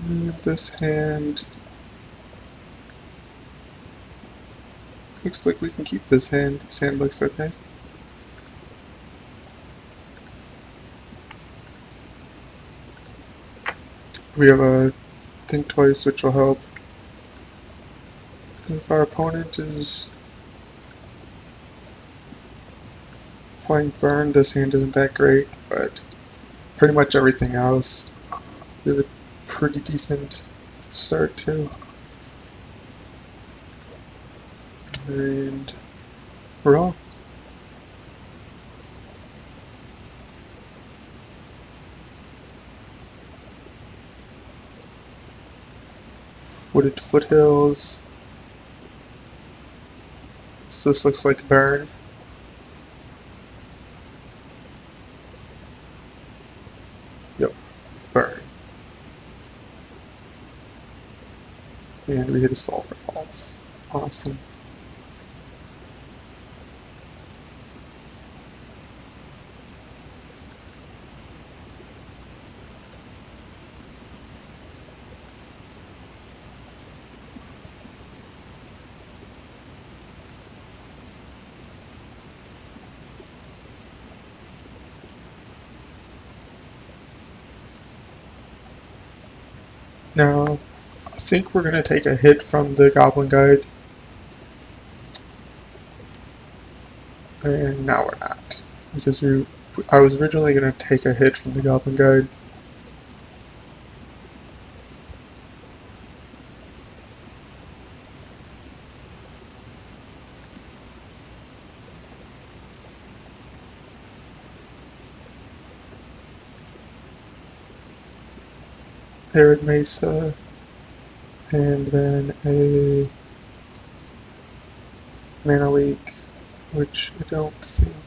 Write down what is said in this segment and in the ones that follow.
And this hand, looks like we can keep this hand. This hand looks okay. We have a think twice, which will help. If our opponent is playing burn, this hand isn't that great, but pretty much everything else, we have a pretty decent start too. And we're off. Wooded foothills. So this looks like burn. Yep, burn. And we hit a sulfur falls. Awesome. Now, I think we're going to take a hit from the Goblin Guide. And now we're not. Because I was originally going to take a hit from the Goblin Guide. Arid Mesa, and then a Mana Leak, which I don't think.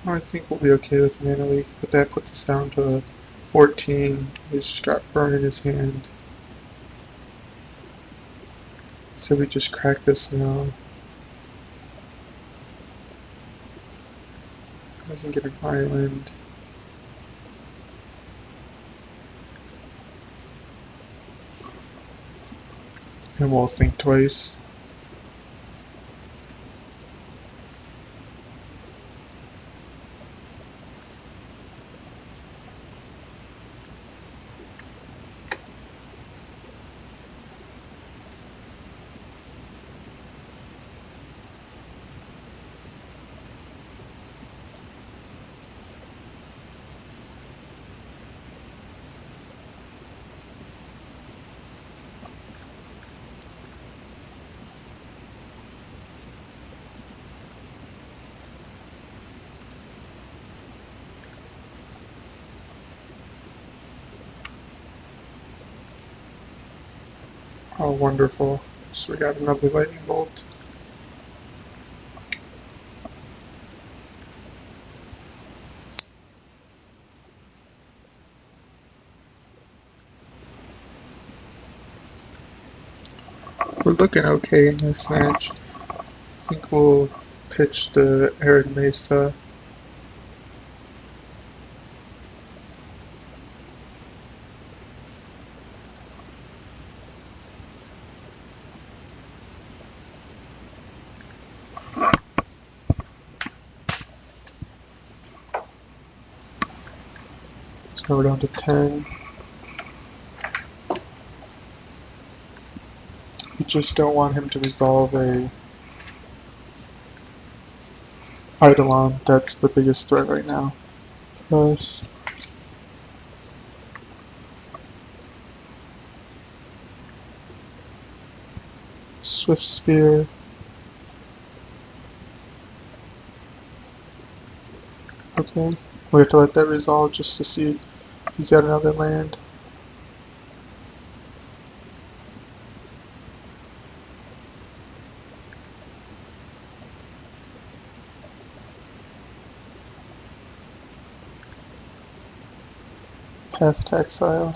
I think we'll be okay with the Mana Leak, but that puts us down to 14. He's got burn in his hand. So we just crack this now. I can get an island. And we'll think twice. Oh, wonderful. So we got another lightning bolt. We're looking okay in this match. I think we'll pitch the Arid Mesa. So we're down to 10. We just don't want him to resolve a Eidolon. That's the biggest threat right now for us. Swift Spear. Okay. We have to let that resolve just to see if he's got another land. Path to Exile.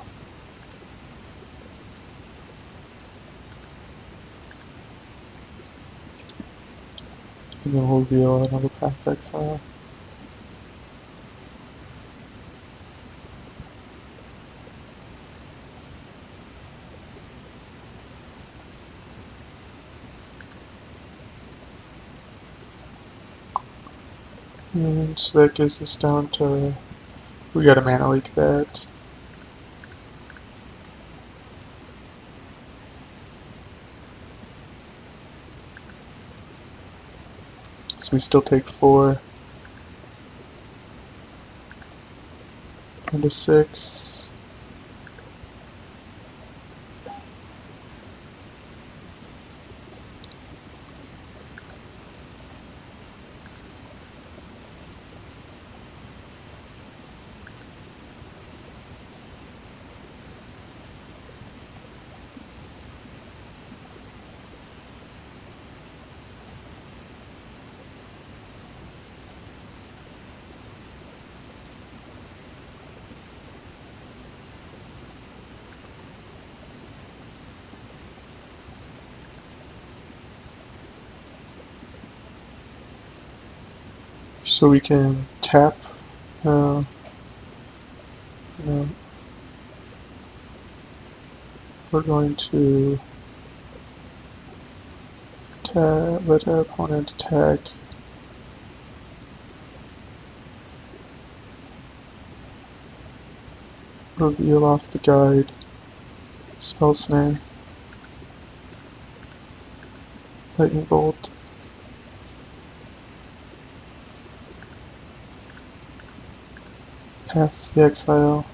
And then we'll reveal another Path to Exile. And so that gives us down to, we gotta mana leak that. So we still take 4 into 6. So we can tap, uh, you know, we're going to let our opponent attack. Reveal off the guide. Spell Snare. Lightning Bolt. Path the Exile.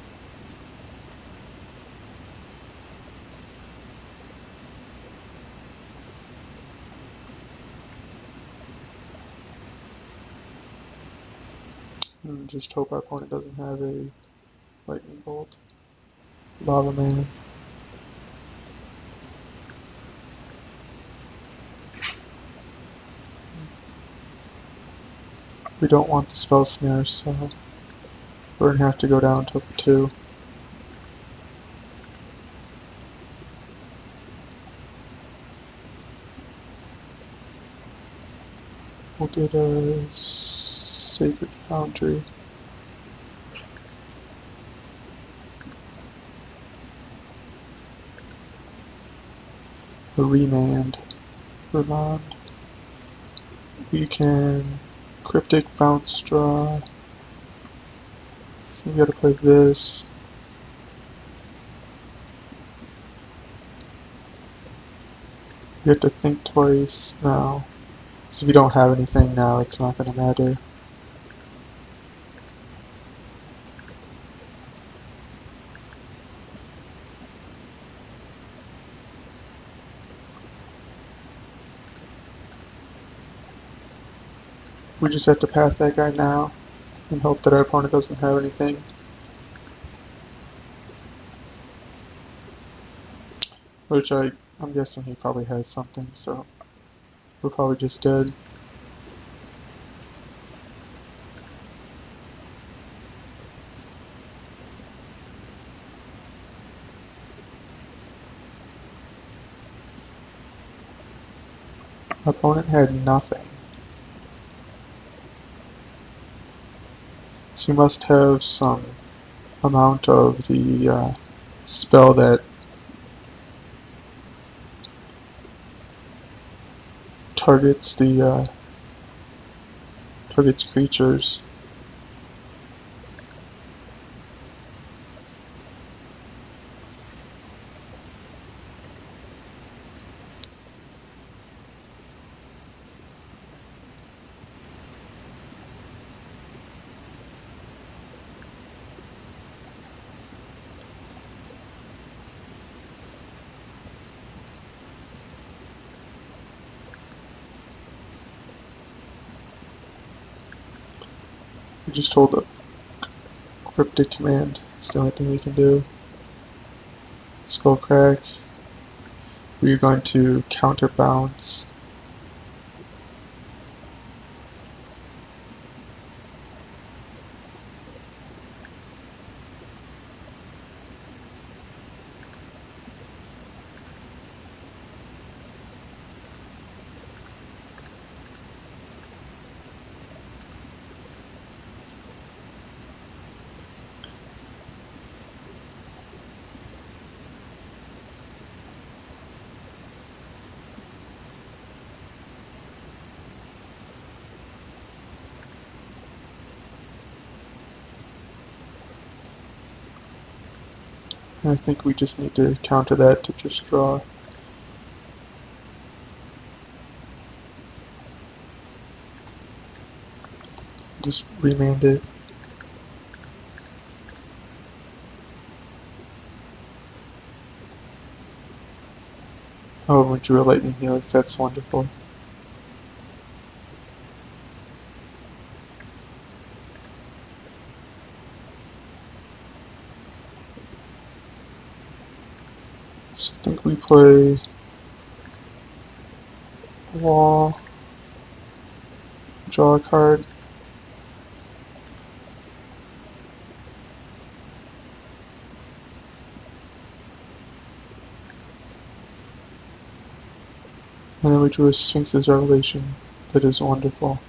And just hope our opponent doesn't have a Lightning Bolt. Lava Man. We don't want the Spell Snare, so we're gonna have to go down to 2. We'll get a Sacred Foundry. A Remand. We can Cryptic Bounce Draw. So we gotta play this. You have to think twice now. So if you don't have anything now, it's not gonna matter. We just have to path that guy now and hope that our opponent doesn't have anything. Which I'm guessing he probably has something, so we're probably just dead. Opponent had nothing. So you must have some amount of the spell that targets the targets creatures. We just hold the cryptic command. It's the only thing we can do. Skullcrack. We're going to counterbounce. And I think we just need to counter that to just draw. Just remand it. Oh, we drew a lightning helix. That's wonderful. So I think we play wall, draw a card. And then we drew a Sphinx's Revelation. That is wonderful.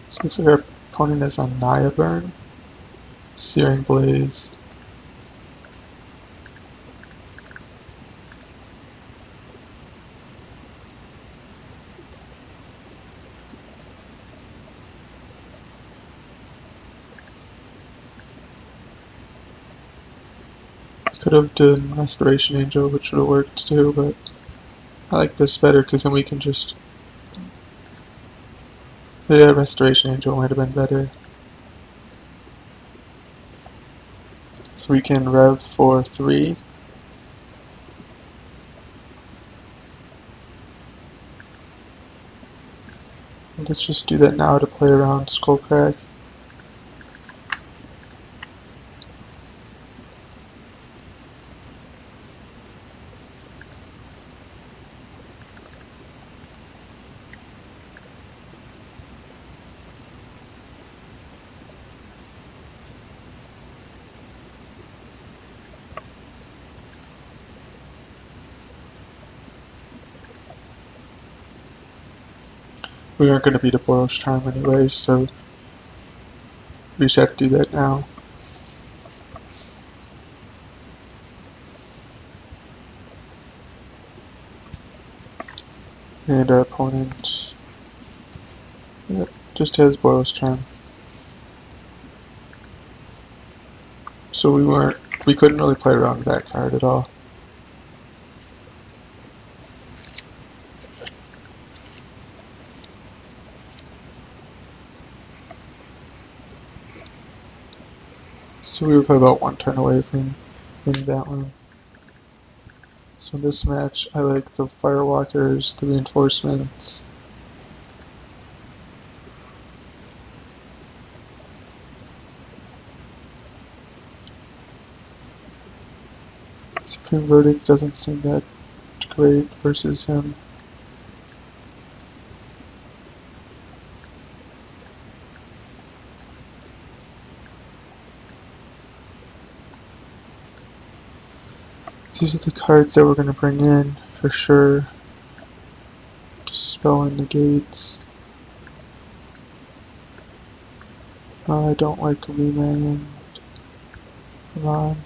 So looks like our opponent is on Naya Burn, Searing Blaze. Could have done Restoration Angel, which would have worked too, but I like this better because then we can just... Yeah, Restoration Angel might have been better. So we can rev for 3. Let's just do that now to play around Skullcrack. We aren't going to beat a Boros Charm anyway, so we just have to do that now. And our opponent just has Boros Charm. So we couldn't really play around with that card at all. So we were probably about 1 turn away from winning that one. So in this match, I like the Firewalkers, the Reinforcements. Supreme Verdict doesn't seem that great versus him. These are the cards that we're going to bring in for sure. Dispel and Negates. I don't like Remand. Come on.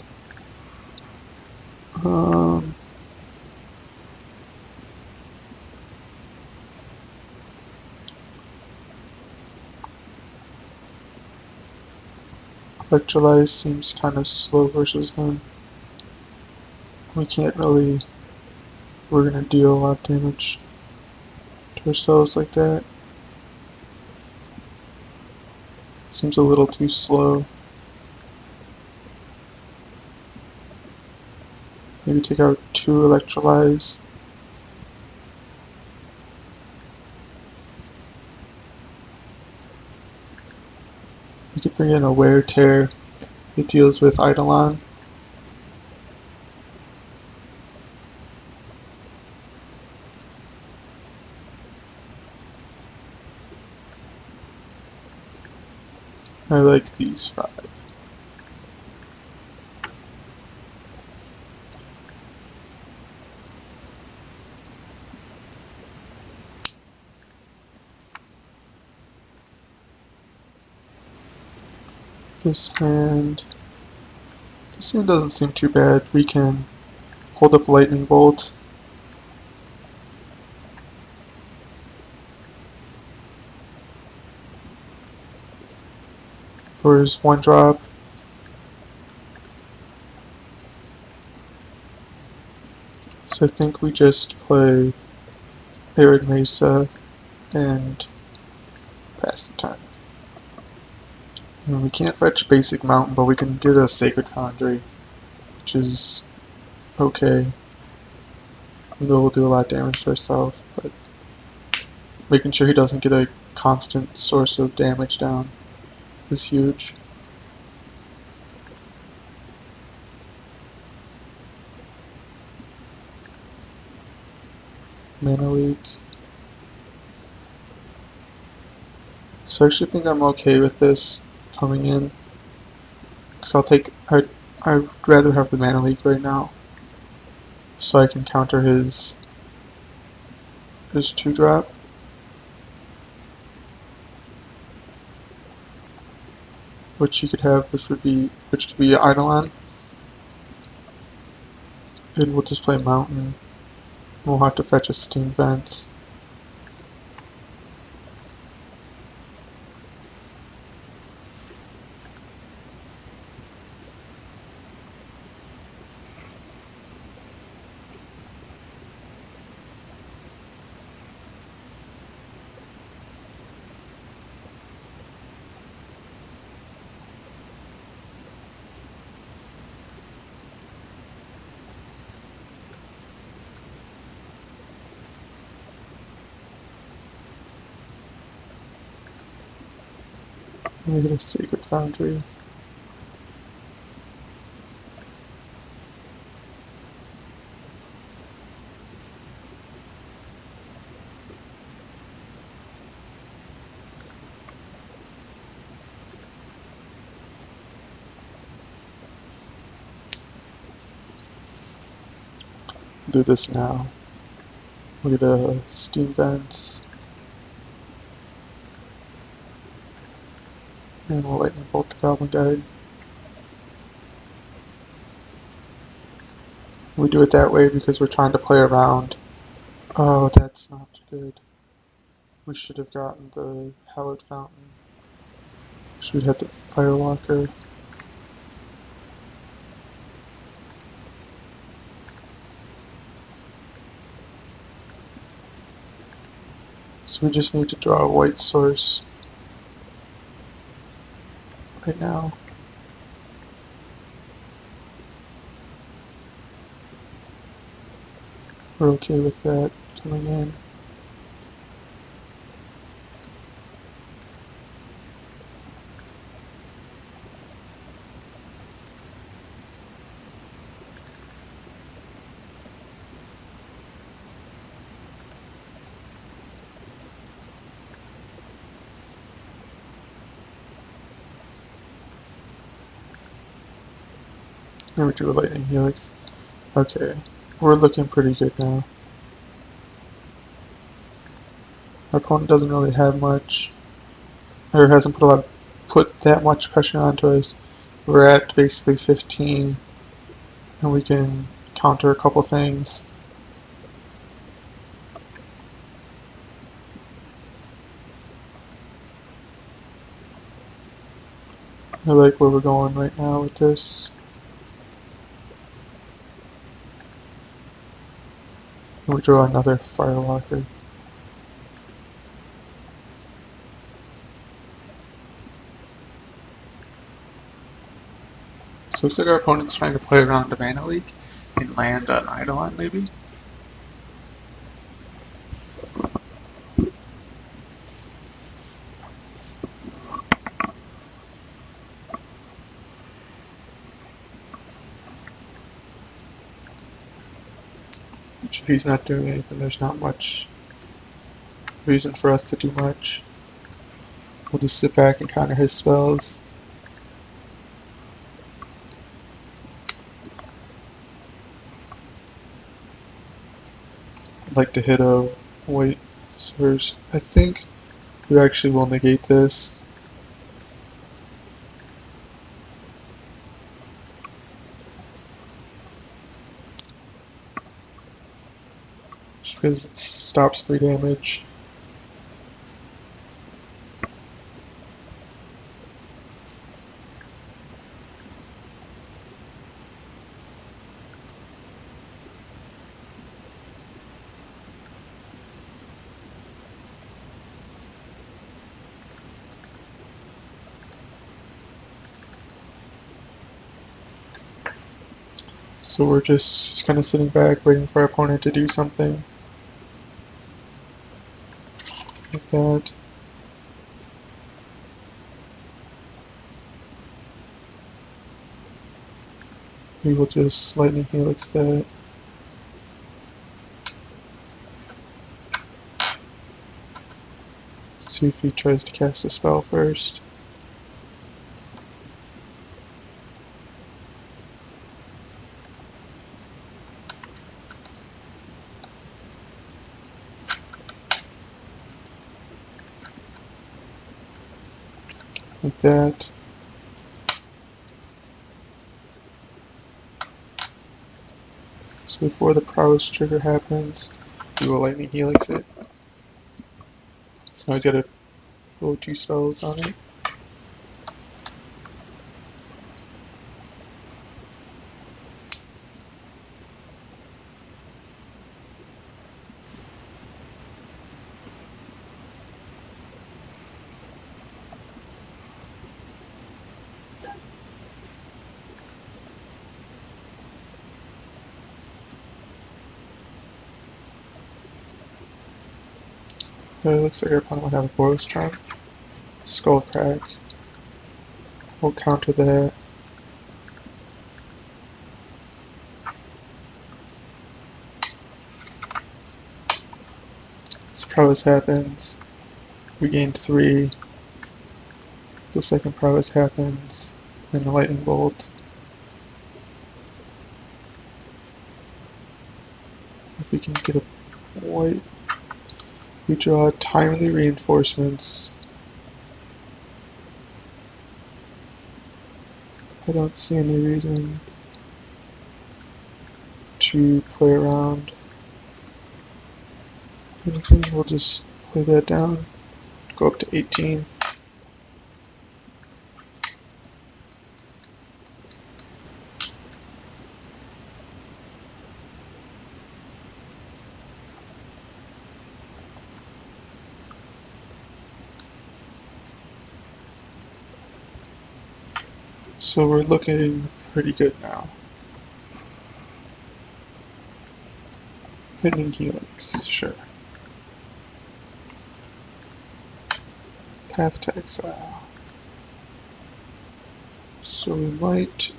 Electrolyze seems kind of slow versus him. We can't really... We're going to deal a lot of damage to ourselves like that. Seems a little too slow. Maybe take out 2 Electrolyze. We could bring in a Wear Tear. It deals with Eidolon. I like these 5. This hand doesn't seem too bad. We can hold up Lightning Bolt. For his 1-drop. So I think we just play Arid Mesa and pass the turn. And we can't fetch Basic Mountain, but we can get a Sacred Foundry, which is okay. Even though we'll do a lot of damage to ourselves, but making sure he doesn't get a constant source of damage down is huge. Mana Leak. So I actually think I'm okay with this coming in. Because I'd rather have the Mana Leak right now. So I can counter his 2-drop. Which you could have, which could be Eidolon. And we'll just play Mountain. We'll have to fetch a Steam Vents. Let me get a Sacred Foundry. Do this now. We'll get a Steam Vents. And we'll Lightning Bolt the Goblin Guide. We do it that way because we're trying to play around. Oh, that's not good. We should have gotten the Hallowed Fountain. Should we have the Firewalker? So we just need to draw a white source right now. We're okay with that coming in. And we drew a Lightning Helix. Okay, we're looking pretty good now. Our opponent doesn't really have much, or hasn't put that much pressure onto us. We're at basically 15, and we can counter a couple things. I like where we're going right now with this. And we draw another Firewalker. So it looks like our opponent's trying to play around the Mana Leak and land an Eidolon maybe. Which if he's not doing anything, there's not much reason for us to do much. We'll just sit back and counter his spells. I'd like to hit a white source. I think we actually will negate this. just because it stops 3 damage. So we're just kind of sitting back waiting for our opponent to do something like that. We will just Lightning Helix that. See if he tries to cast a spell first. Like that. So before the prowess trigger happens, we will Lightning Helix it. So now he's got to roll 2 spells on it. It looks like our opponent would have a Boros Charm. Skullcrack. We'll counter that. This prowess happens. We gain 3. The second prowess happens. Then the Lightning Bolt. If we can get a white, we draw Timely Reinforcements. I don't see any reason to play around anything. We'll just play that down. Go up to 18. So we're looking pretty good now. Lightning Helix, sure. Path to Exile. So we might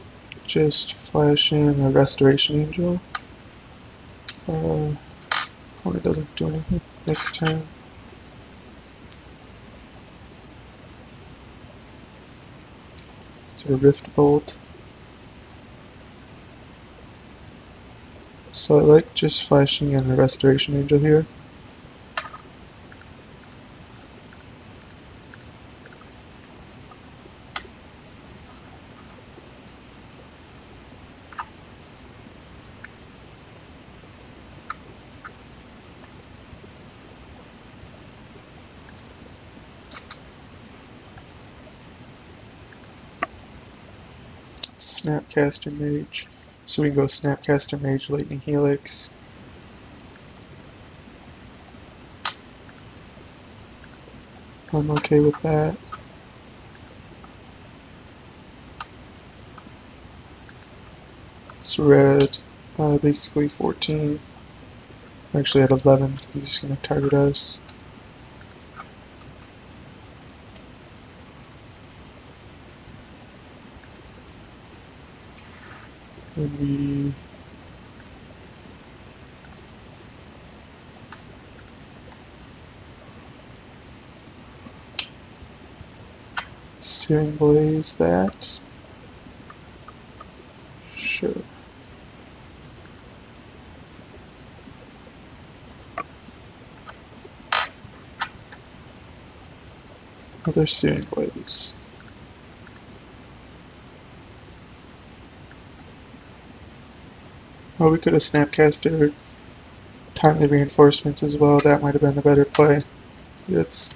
just flash in a Restoration Angel. Opponent doesn't do anything next turn. To a Rift Bolt. So I like just flashing in a Restoration Angel here. Snapcaster Mage. So we can go Snapcaster Mage, Lightning Helix. I'm okay with that. So we're at basically 14. We're actually at 11 because he's just going to target us. And we Searing Blaze that. Sure. Another Searing Blaze. Oh, we could have Snapcaster timely reinforcements as well. That might have been a better play. It's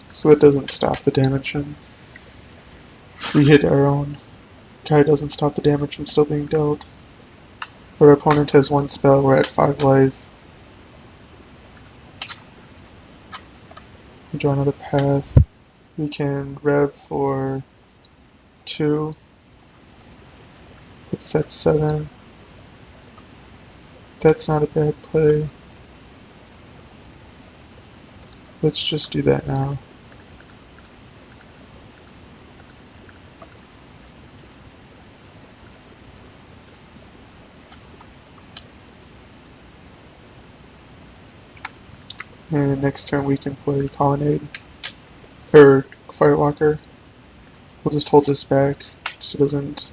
so that doesn't stop the damage, and if we hit our own guy, it doesn't stop the damage from still being dealt. But our opponent has one spell, we're at 5 life. We draw another path. We can rev for 2. Puts us at 7. That's not a bad play. Let's just do that now. And next turn we can play Colonnade, or Firewalker. We'll just hold this back so it doesn't.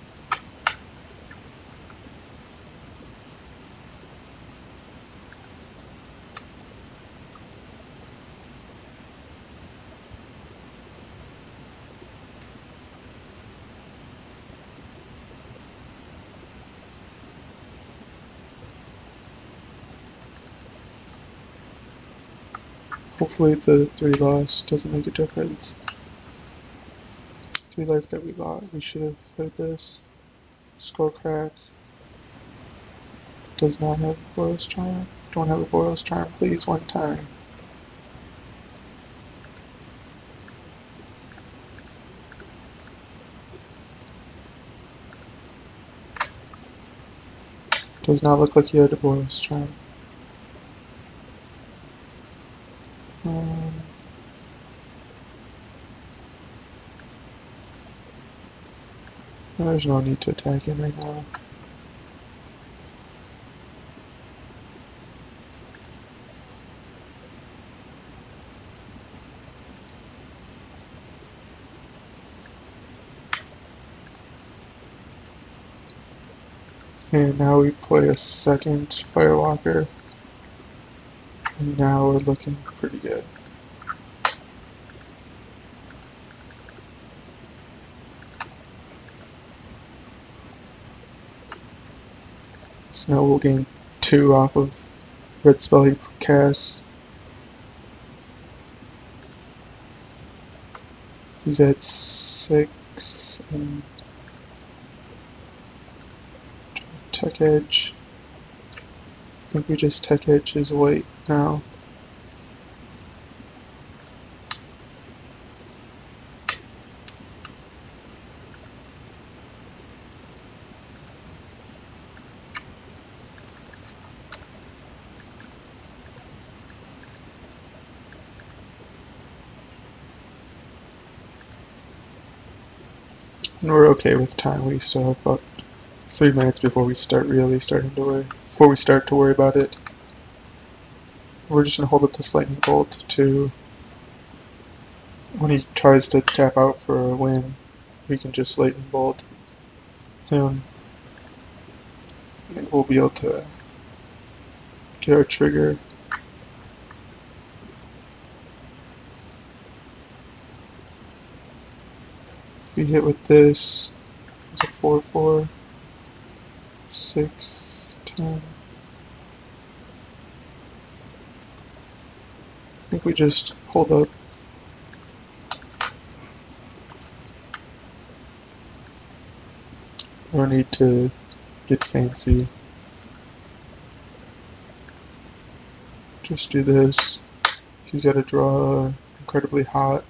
Hopefully the 3 loss doesn't make a difference. 3 life that we lost, we should have heard this. Skullcrack. Does not have a Boros Charm. Don't have a Boros Charm, please, one time. Does not look like he had a Boros Charm. There's no need to attack him right now. And now we play a second Firewalker. And now we're looking pretty good. So now we'll gain 2 off of red spell he casts. He's at 6 and Tech Edge. I think we just Tech Edge his white now. And we're okay with time. We still have about 3 minutes before we start to worry about it. We're just gonna hold up this lightning bolt to when he tries to tap out for a win, we can just lightning bolt him and we'll be able to get our trigger. If we hit with this, it's a 4/4, 6, 10. I think we just hold up. No need to get fancy. Just do this. He's got to draw incredibly hot.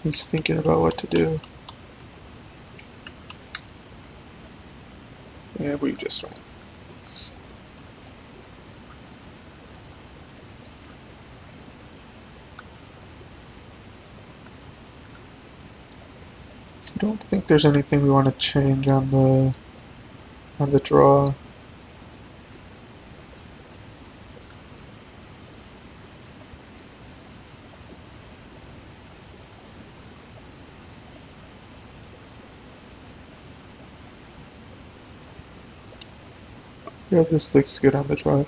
He's thinking about what to do. Yeah, we just went. So I don't think there's anything we want to change on the draw. Yeah, this looks good on the draw.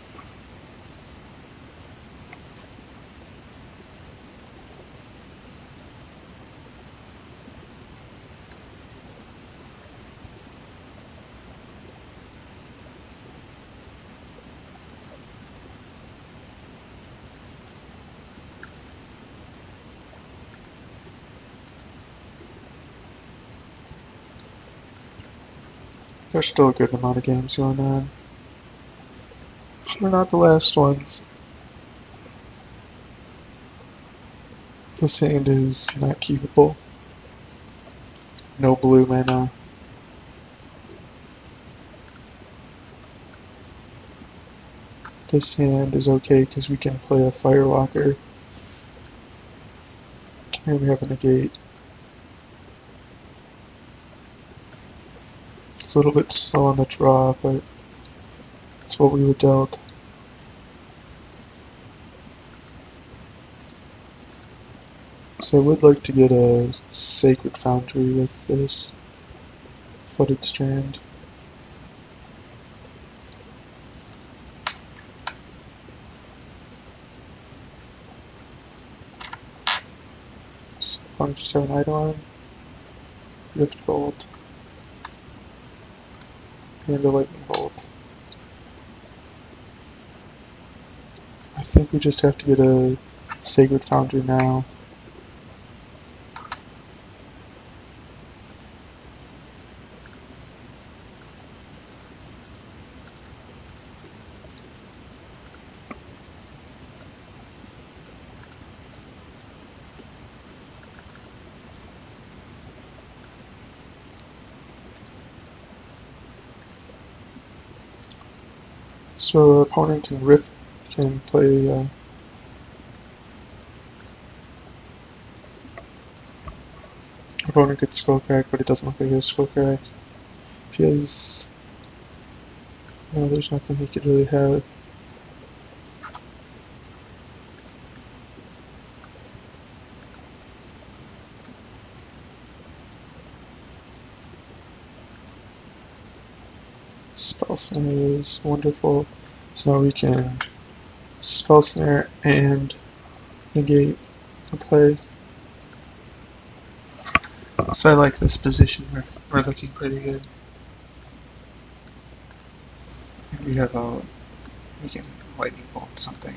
There's still a good amount of games going on. We're not the last ones. This hand is not keepable. No blue mana. This hand is okay because we can play a Firewalker. And we have a negate. It's a little bit slow on the draw, but it's what we were dealt. So I would like to get a Sacred Foundry with this Footed Strand. So if I just have an Eidolon, Rift Bolt, and a Lightning Bolt. I think we just have to get a Sacred Foundry now. So our opponent can play opponent could Skullcrack, but it doesn't look like he has Skullcrack. If he has... no, there's nothing he could really have. Spell Snare is wonderful. So now we can Spell Snare and negate a play. So I like this position. We're looking pretty good. And we have we can Lightning Bolt something.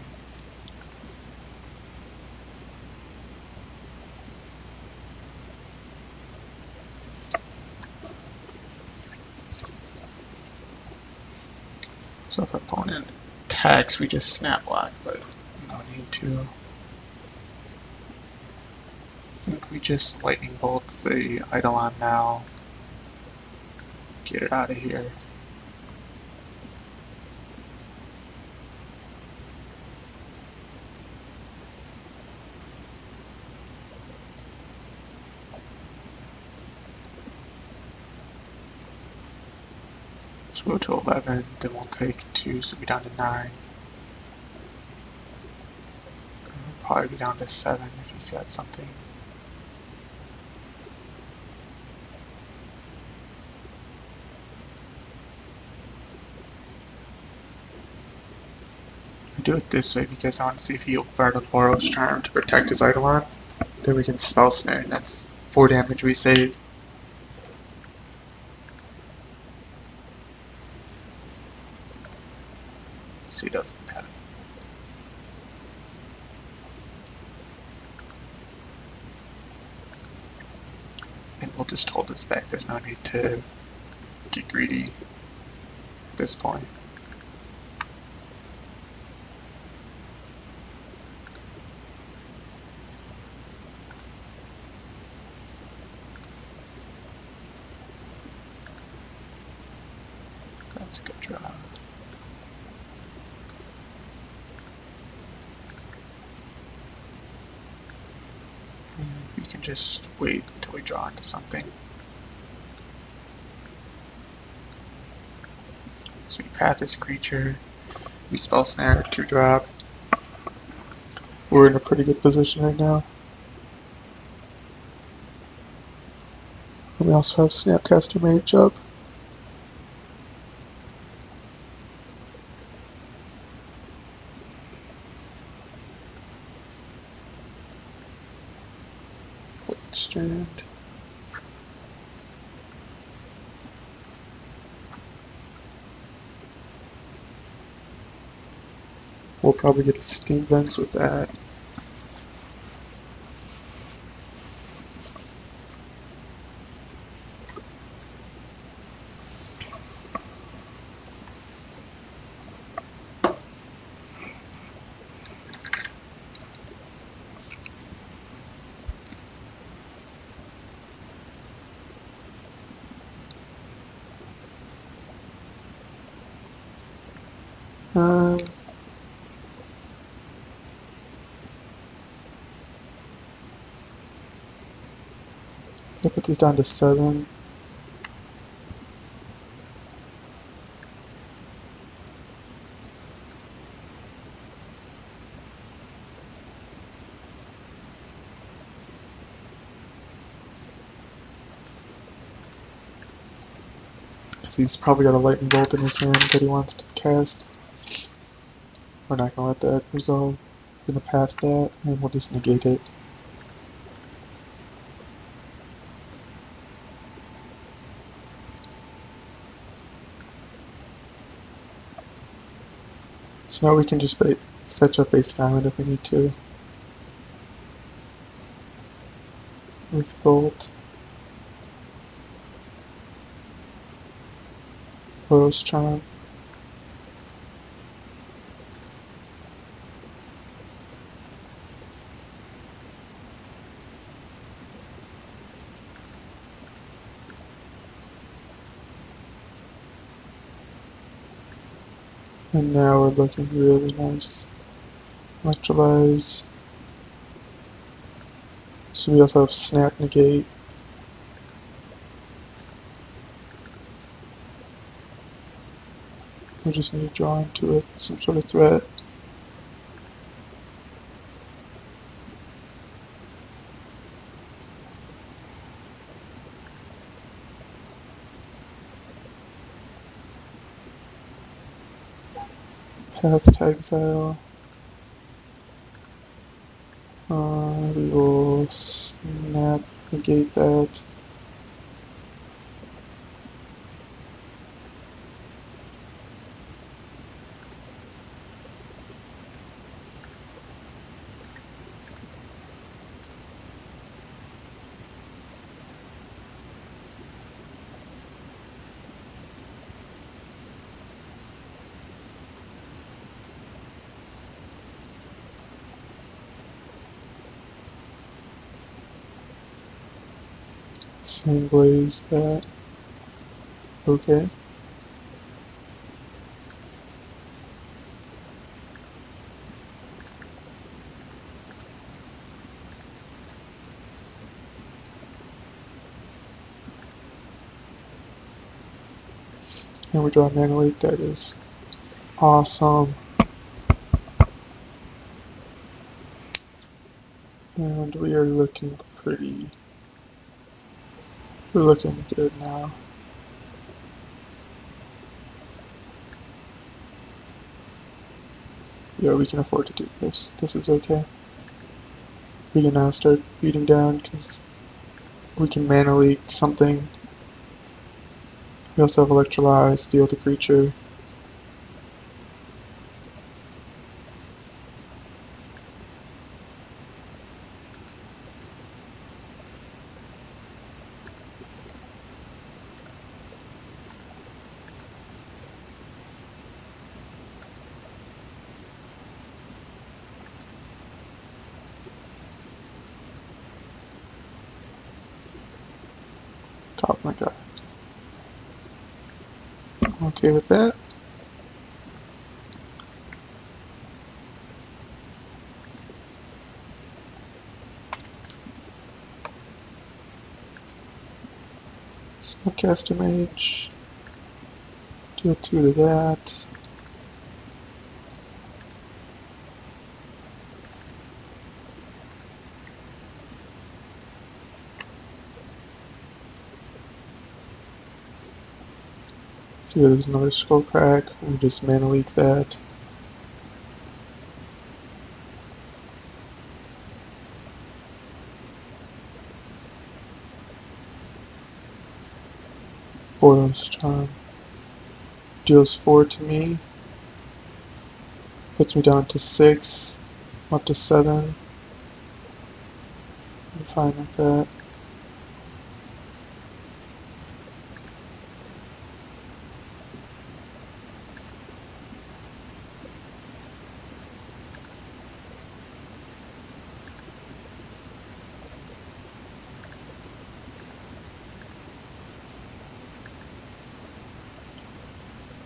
So if our opponent attacks, we just Snap Block, but no need to. I think we just Lightning Bolt the Eidolon now. Get it out of here. Let's go to 11, then we'll take 2, so we'll be down to 9. We'll probably be down to 7 if he's got something. I do it this way because I want to see if he'll burn a Boros Charm to protect his Eidolon. Then we can Spell Snare, and that's 4 damage we save. So he doesn't have. And we'll just hold this back. There's no need to get greedy at this point. That's a good draw. And we can just wait until we draw into something. we path this creature, we spell snare 2-drop. We're in a pretty good position right now. And we also have Snapcaster Mage up. Strand. We'll probably get a Steam Vents with that. I'll put this down to 7. Because he's probably got a lightning bolt in his hand that he wants to cast. We're not going to let that resolve. We're going to pass that, and we'll just negate it. So now we can just fetch up Basic Island if we need to. With Bolt. Rose Charm. And now we're looking really nice. Electrolyze. So we also have Snap Negate. We just need to draw into it some sort of threat. Path to Exile. We will Snap Negate that. Same Blaze that. Okay. And we draw a Mana Leak, that is awesome. And we are looking we're looking good now. Yeah, we can afford to do this. This is okay. We can now start beating down because we can Mana Leak something. We also have Electrolyze, deal with the creature. Oh my god. I'm okay with that. Snapcaster Mage. Deal 2 to that. See, there's another Skull Crack. We'll just mana leak that. Boros Charm. Deals 4 to me. Puts me down to 6. Up to 7. I'm fine with that.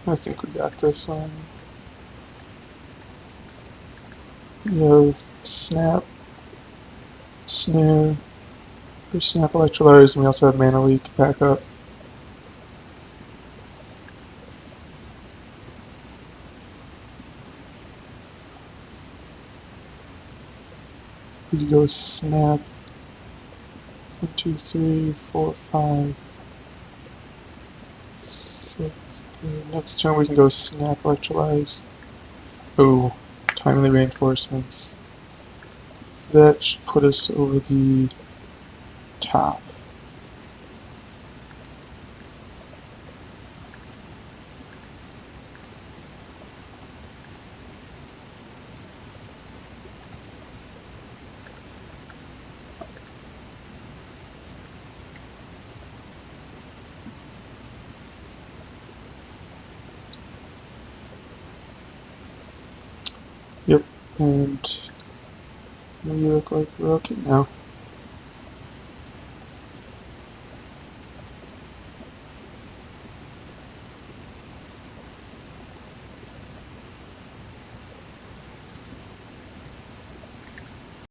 I think we got this one. We have Snap, Snare, or Snap Electrolyzers, and we also have Mana Leak backup. We go Snap. 1, 2, 3, 4, 5, 6. Next turn we can go Snap Electrolyze. Oh, Timely Reinforcements. That should put us over the top. Yep, and we look like we're okay now.